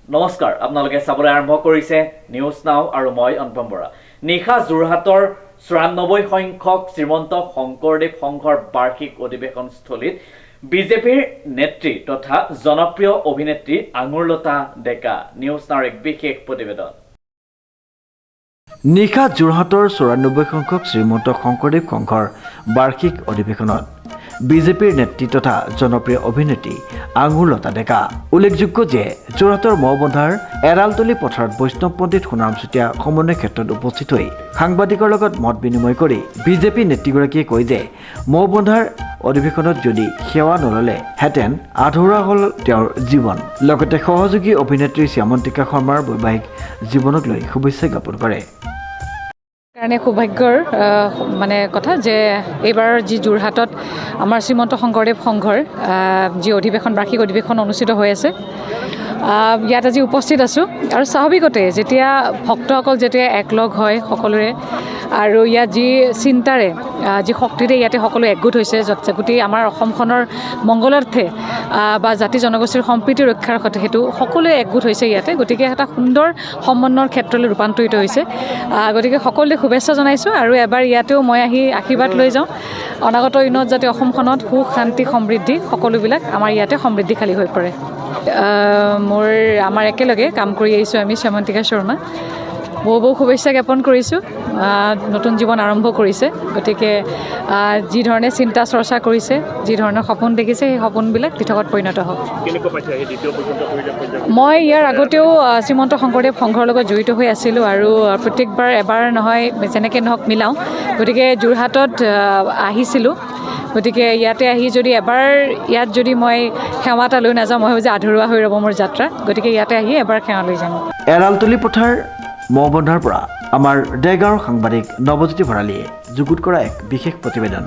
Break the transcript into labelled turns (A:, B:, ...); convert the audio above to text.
A: নমস্কাৰ আপোনালোকে চাবলৈ আৰম্ভ কৰিছে নিউজ নাও আৰু মই অনুপম বৰা নিশা যোৰহাটৰ 94 সংখ্যক শ্ৰীমন্ত শংকৰদেৱ সংঘৰ বাৰ্ষিক অধিৱেশনস্থলীত বিজেপিৰ নেত্ৰী তথা জনপ্ৰিয় অভিনেত্ৰী আঙুৰলতা ডেকা নিউজ নাওৰ এক বিশেষ প্ৰতিবেদন
B: নিশা যোৰহাটৰ 94 সংখ্যক শ্ৰীমন্ত শংকৰদেৱ সংঘৰ বাৰ্ষিক অধিৱেশনত বিজেপিৰ নেত্ৰী তথা জনপ্ৰিয় অভিনেত্ৰী আঙুৰলতা ডেকা উল্লেখযোগ্য যে যোৰহাটৰ মহবন্ধাৰ এৰালতলী পথাৰত বৈষ্ণৱ পণ্ডিত সোণাৰাম চুতীয়া সমন্বয় ক্ষেত্ৰত উপস্থিত হৈ সাংবাদিকৰ লগত মত বিনিময় কৰি বিজেপি নেত্ৰীগৰাকীয়ে কয় যে মহবন্ধাৰ অধিৱেশনত যদি সেৱা নললেহেঁতেন আধৰুৱা হ'ল তেওঁৰ জীৱন লগতে সহযোগী অভিনেত্ৰী শ্যামন্তিকা শৰ্মাৰ বৈবাহিক জীৱনক লৈ শুভেচ্ছা জ্ঞাপন কৰে
C: কাৰণে সৌভাগ্যৰ কথা যে এইবাৰ যি যোৰহাটত আমাৰ শ্ৰীমন্ত শংকৰদেৱ সংঘৰ যি অধিৱেশন বাৰ্ষিক অধিৱেশন অনুষ্ঠিত হৈ আছে ইয়াত আজি উপস্থিত আছোঁ আৰু স্বাভাৱিকতে যেতিয়া ভক্তসকল যেতিয়া একলগ হয় সকলোৰে আৰু ইয়াত যি চিন্তাৰে যি শক্তিৰে ইয়াতে সকলো একগোট হৈছে গোটেই আমাৰ অসমখনৰ মংগলাৰ্থে বা জাতি জনগোষ্ঠীৰ সম্প্ৰীতি ৰক্ষাৰ সেইটো সকলোৱে একগোট হৈছে ইয়াতে গতিকে এটা সুন্দৰ সমন্বয়ৰ ক্ষেত্ৰলৈ ৰূপান্তৰিত হৈছে গতিকে সকলোৱে শুভেচ্ছা জনাইছোঁ আৰু এবাৰ ইয়াতেও মই আহি আশীৰ্বাদ লৈ যাওঁ অনাগত দিনত যাতে অসমখনত সুখ শান্তি সমৃদ্ধি সকলোবিলাক আমাৰ ইয়াতে সমৃদ্ধিশালী হৈ পৰে আমাৰ একেলগে কাম কৰি আহিছোঁ আমি শ্যামন্তিকা শৰ্মা বহু শুভেচ্ছা জ্ঞাপন কৰিছোঁ নতুন জীৱন আৰম্ভ কৰিছে গতিকে যি ধৰণে চিন্তা চৰ্চা কৰিছে যি ধৰণৰ সপোন দেখিছে সেই সপোনবিলাক দিঠকত পৰিণত হওক মই ইয়াৰ আগতেও শ্ৰীমন্ত শংকৰদেৱ সংঘৰ লগত জড়িত হৈ আছিলোঁ আৰু প্ৰত্যেকবাৰ এবাৰ নহয় যেনেকৈ নহওক মিলাওঁ গতিকে যোৰহাটত আহিছিলোঁ গতিকে ইয়াতে আহি যদি এবাৰ ইয়াত যদি মই সেৱা এটা লৈ নাযাওঁ মই ভাবোঁ যে আধৰুৱা হৈ ৰ'ব মোৰ যাত্ৰা গতিকে ইয়াতে আহি এবাৰ সেৱা লৈ যাম
B: এৰালতলী পথাৰ মহবন্ধাৰ পৰা আমাৰ দেগাঁৱৰ সাংবাদিক নৱজ্যোতি ভৰালীয়ে যুগুত কৰা এক বিশেষ প্ৰতিবেদন